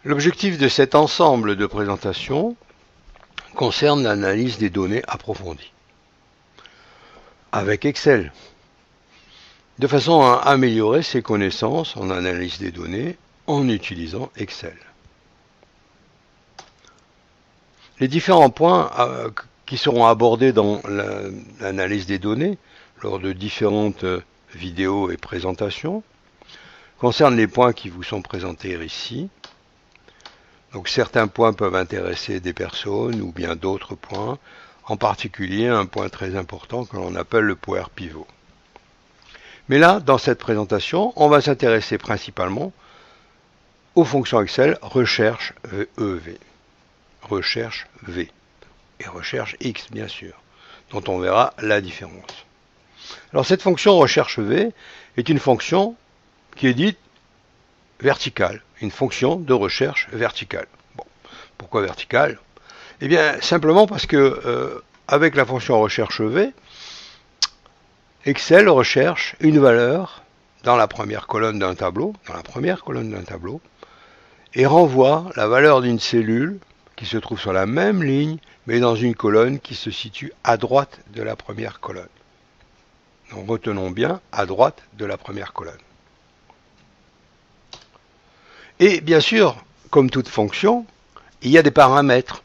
L'objectif de cet ensemble de présentations concerne l'analyse des données approfondie avec Excel, de façon à améliorer ses connaissances en analyse des données en utilisant Excel. Les différents points qui seront abordés dans l'analyse des données lors de différentes vidéos et présentations concernent les points qui vous sont présentés ici. Donc certains points peuvent intéresser des personnes ou bien d'autres points, en particulier un point très important que l'on appelle le power pivot. Mais là, dans cette présentation, on va s'intéresser principalement aux fonctions Excel recherche EV, recherche V et recherche X bien sûr, dont on verra la différence. Alors cette fonction recherche V est une fonction qui est dite verticale, une fonction de recherche verticale. Bon, pourquoi verticale? Eh bien simplement parce que avec la fonction recherche V, Excel recherche une valeur dans la première colonne d'un tableau, et renvoie la valeur d'une cellule qui se trouve sur la même ligne, mais dans une colonne qui se situe à droite de la première colonne. Donc retenons bien, à droite de la première colonne. Et bien sûr, comme toute fonction, il y a des paramètres.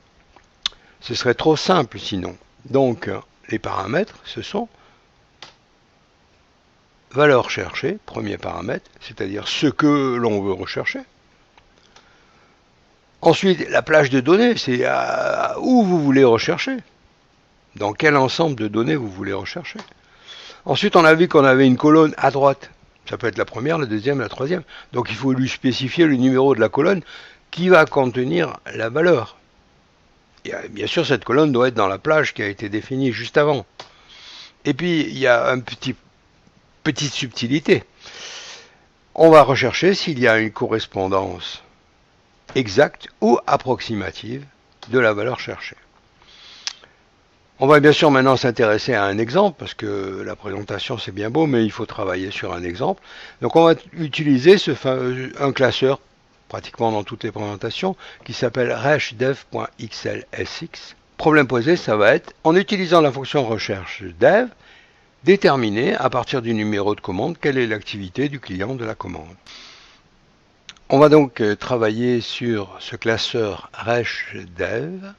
Ce serait trop simple sinon. Donc les paramètres, ce sont valeur recherchée, premier paramètre, c'est-à-dire ce que l'on veut rechercher. Ensuite, la plage de données, c'est où vous voulez rechercher. Dans quel ensemble de données vous voulez rechercher. Ensuite, on a vu qu'on avait une colonne à droite. Ça peut être la première, la deuxième, la troisième. Donc il faut lui spécifier le numéro de la colonne qui va contenir la valeur. Et bien sûr, cette colonne doit être dans la plage qui a été définie juste avant. Et puis, il y a une petite subtilité. On va rechercher s'il y a une correspondance exacte ou approximative de la valeur cherchée. On va bien sûr maintenant s'intéresser à un exemple, parce que la présentation c'est bien beau, mais il faut travailler sur un exemple. Donc on va utiliser un classeur, pratiquement dans toutes les présentations, qui s'appelle reshdev.xlsx. Problème posé, ça va être, en utilisant la fonction recherche dev, déterminer à partir du numéro de commande quelle est l'activité du client de la commande. On va donc travailler sur ce classeur reshdev,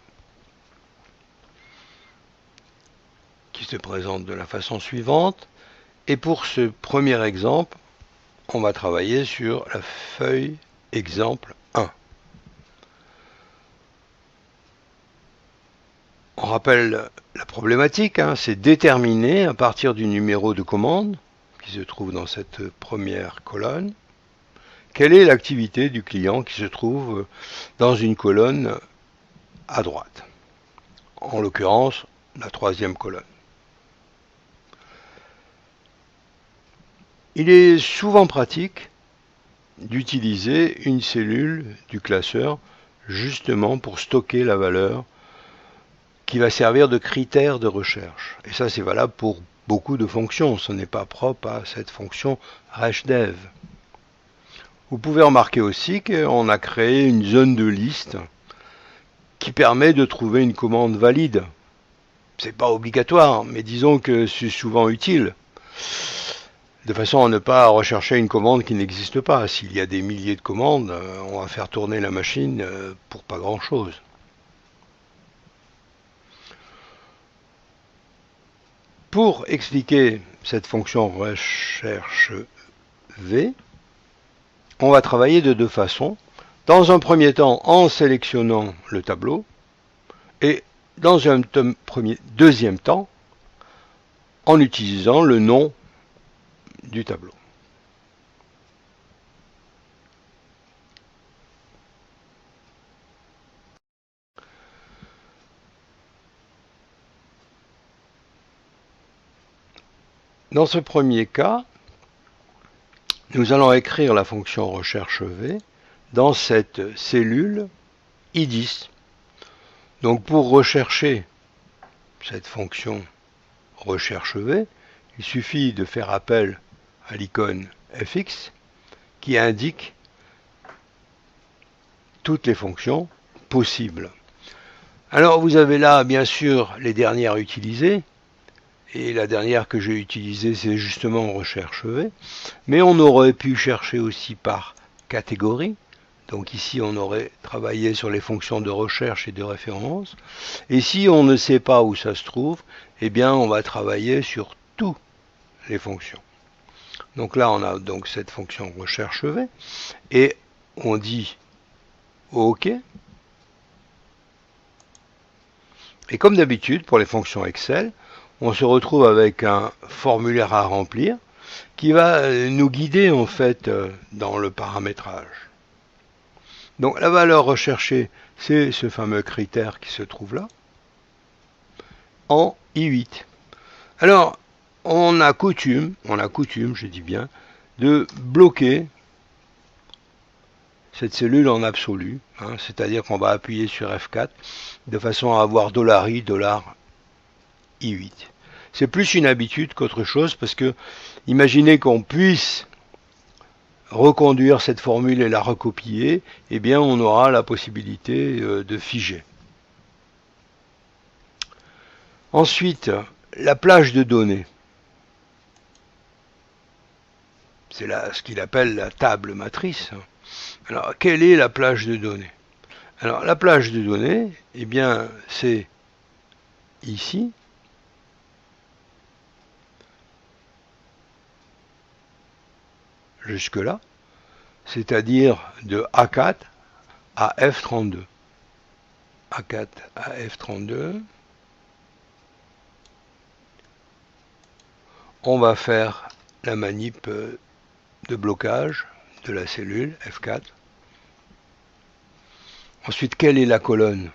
qui se présente de la façon suivante. Et pour ce premier exemple, on va travailler sur la feuille exemple 1. On rappelle la problématique, c'est déterminer à partir du numéro de commande qui se trouve dans cette première colonne, quelle est l'activité du client qui se trouve dans une colonne à droite. En l'occurrence, la troisième colonne. Il est souvent pratique d'utiliser une cellule du classeur justement pour stocker la valeur qui va servir de critère de recherche. Et ça, c'est valable pour beaucoup de fonctions. Ce n'est pas propre à cette fonction hashdev. Vous pouvez remarquer aussi qu'on a créé une zone de liste qui permet de trouver une commande valide. C'est pas obligatoire, mais disons que c'est souvent utile. De façon à ne pas rechercher une commande qui n'existe pas. S'il y a des milliers de commandes, on va faire tourner la machine pour pas grand-chose. Pour expliquer cette fonction recherche V, on va travailler de deux façons. Dans un premier temps, en sélectionnant le tableau, et dans un deuxième temps, en utilisant le nom du tableau. Dans ce premier cas, nous allons écrire la fonction recherche V dans cette cellule I10. Donc pour rechercher cette fonction recherche V, il suffit de faire appel à l'icône fx qui indique toutes les fonctions possibles. Alors vous avez là bien sûr les dernières utilisées, et la dernière que j'ai utilisée c'est justement recherche V, mais on aurait pu chercher aussi par catégorie. Donc ici on aurait travaillé sur les fonctions de recherche et de référence, et si on ne sait pas où ça se trouve, eh bien on va travailler sur toutes les fonctions. Donc là on a donc cette fonction recherche V, et on dit OK. Et comme d'habitude, pour les fonctions Excel, on se retrouve avec un formulaire à remplir qui va nous guider en fait dans le paramétrage. Donc la valeur recherchée, c'est ce fameux critère qui se trouve là, en I8. Alors, on a coutume, je dis bien, de bloquer cette cellule en absolu, hein, c'est-à-dire qu'on va appuyer sur F4 de façon à avoir $i, $i8. C'est plus une habitude qu'autre chose parce que imaginez qu'on puisse reconduire cette formule et la recopier, eh bien on aura la possibilité de figer. Ensuite, la plage de données. C'est ce qu'il appelle la table matrice. Alors, quelle est la plage de données? Alors, la plage de données, eh bien, c'est ici. Jusque-là, c'est-à-dire de A4 à F32. A4 à F32. On va faire la manip de blocage de la cellule F4. Ensuite, quelle est la colonne?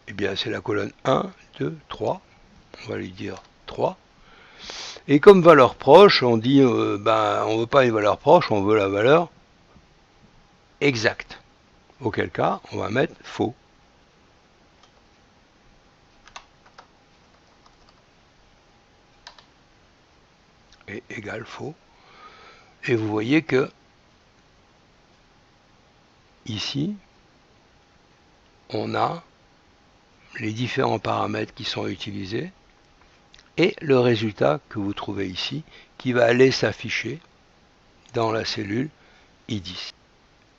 Eh bien, c'est la colonne 1, 2, 3. On va lui dire 3. Et comme valeur proche, on dit, on ne veut pas une valeur proche, on veut la valeur exacte. Auquel cas, on va mettre faux. Et égale faux. Et vous voyez que ici, on a les différents paramètres qui sont utilisés et le résultat que vous trouvez ici qui va aller s'afficher dans la cellule I10.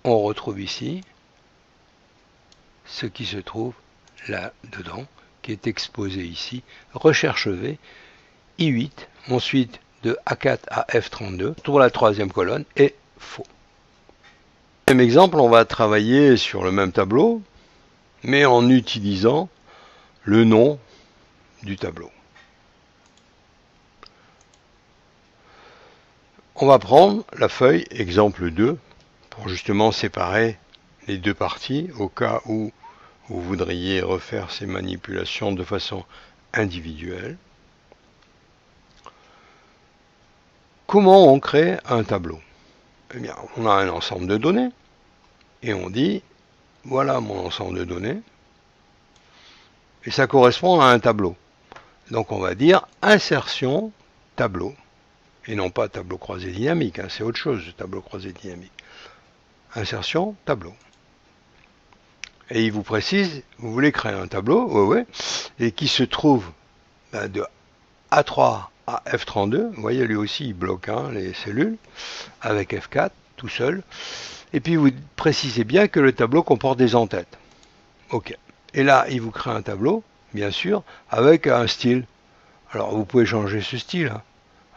On retrouve ici ce qui se trouve là-dedans, qui est exposé ici, recherche V, I8, ensuite de A4 à F32, pour la troisième colonne, est faux. Même exemple, on va travailler sur le même tableau, mais en utilisant le nom du tableau. On va prendre la feuille exemple 2 pour justement séparer les deux parties au cas où vous voudriez refaire ces manipulations de façon individuelle. Comment on crée un tableau? Eh bien, on a un ensemble de données et on dit voilà mon ensemble de données et ça correspond à un tableau. Donc on va dire insertion tableau et non pas tableau croisé dynamique, hein, c'est autre chose, tableau croisé dynamique. Insertion tableau. Et il vous précise, vous voulez créer un tableau, ouais, et qui se trouve de A3 à F32, vous voyez lui aussi il bloque les cellules, avec F4 tout seul, et puis vous précisez bien que le tableau comporte des entêtes. Ok. Et là, il vous crée un tableau, bien sûr, avec un style. Alors vous pouvez changer ce style. Hein.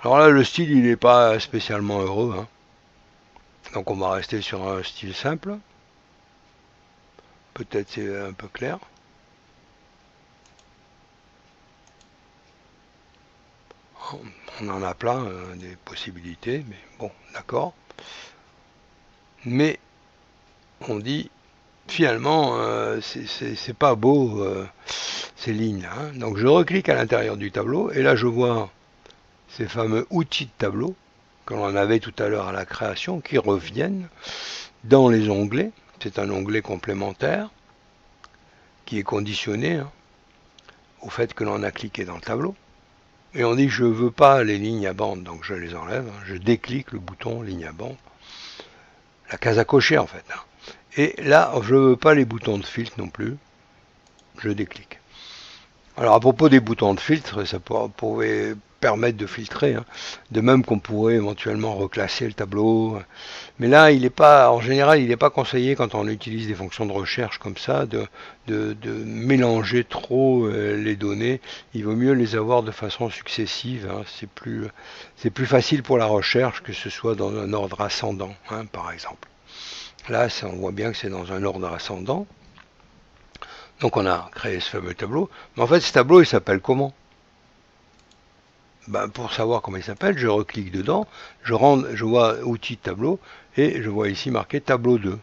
Alors là, le style, il n'est pas spécialement heureux. Hein. Donc on va rester sur un style simple. Peut-être c'est un peu clair. On en a plein des possibilités, mais bon, d'accord. Mais on dit finalement c'est pas beau ces lignes là. Hein. Donc je reclique à l'intérieur du tableau et là je vois ces fameux outils de tableau que l'on avait tout à l'heure à la création qui reviennent dans les onglets. C'est un onglet complémentaire qui est conditionné hein, au fait que l'on a cliqué dans le tableau. Et on dit je ne veux pas les lignes à bande, donc je les enlève. Hein. Je déclique le bouton ligne à bande. la case à cocher en fait. Et là, je ne veux pas les boutons de filtre non plus. Je déclique. Alors à propos des boutons de filtre, ça pourrait permettre de filtrer, hein. De même qu'on pourrait éventuellement reclasser le tableau. Mais là, en général, il n'est pas conseillé quand on utilise des fonctions de recherche comme ça de mélanger trop les données. Il vaut mieux les avoir de façon successive, hein. C'est plus facile pour la recherche que ce soit dans un ordre ascendant, hein, par exemple. Là, on voit bien que c'est dans un ordre ascendant. Donc on a créé ce fameux tableau. Mais en fait, ce tableau, il s'appelle comment? Ben, pour savoir comment il s'appelle, je reclique dedans, je vois outils de tableau, et je vois ici marqué tableau 2.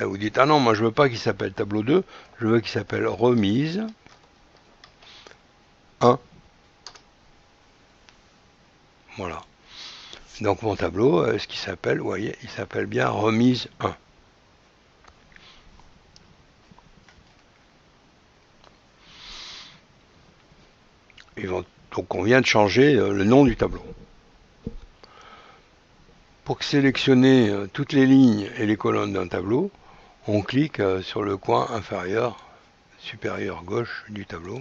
Et vous dites, ah non, moi je veux pas qu'il s'appelle tableau 2, je veux qu'il s'appelle remise 1. Voilà. Donc mon tableau, ce qui s'appelle, vous voyez, il s'appelle bien remise 1. Donc on vient de changer le nom du tableau. Pour sélectionner toutes les lignes et les colonnes d'un tableau, on clique sur le coin inférieur, supérieur gauche du tableau.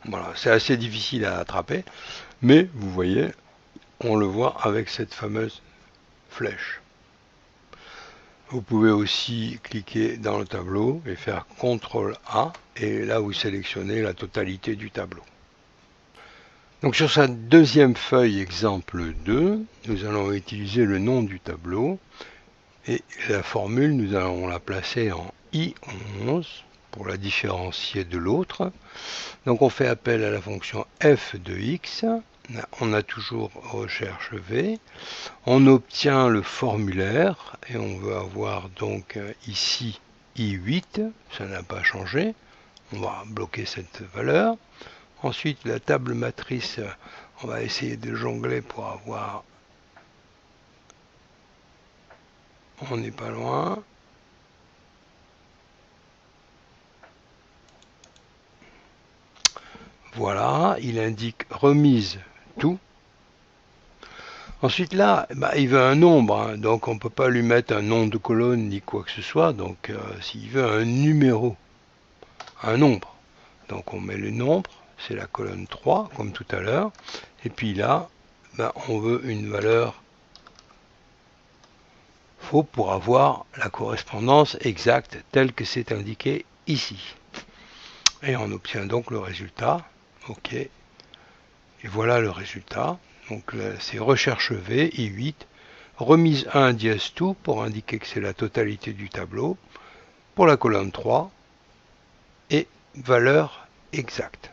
Voilà, c'est assez difficile à attraper, mais vous voyez, on le voit avec cette fameuse flèche. Vous pouvez aussi cliquer dans le tableau et faire CTRL A, et là vous sélectionnez la totalité du tableau. Donc sur sa deuxième feuille exemple 2, nous allons utiliser le nom du tableau, et la formule, nous allons la placer en I11 pour la différencier de l'autre. Donc on fait appel à la fonction f de x, on a toujours recherche v, on obtient le formulaire et on veut avoir donc ici i8, ça n'a pas changé, on va bloquer cette valeur. Ensuite la table matrice, on va essayer de jongler pour avoir, on n'est pas loin. Voilà, il indique remise tout. Ensuite là, il veut un nombre, hein, donc on ne peut pas lui mettre un nom de colonne ni quoi que ce soit. Donc s'il veut un numéro, un nombre, donc on met le nombre, c'est la colonne 3 comme tout à l'heure. Et puis là, on veut une valeur faux pour avoir la correspondance exacte telle que c'est indiqué ici. Et on obtient donc le résultat. OK. Et voilà le résultat. Donc c'est recherche V, I8, remise 1 dièse tout pour indiquer que c'est la totalité du tableau, pour la colonne 3, et valeur exacte.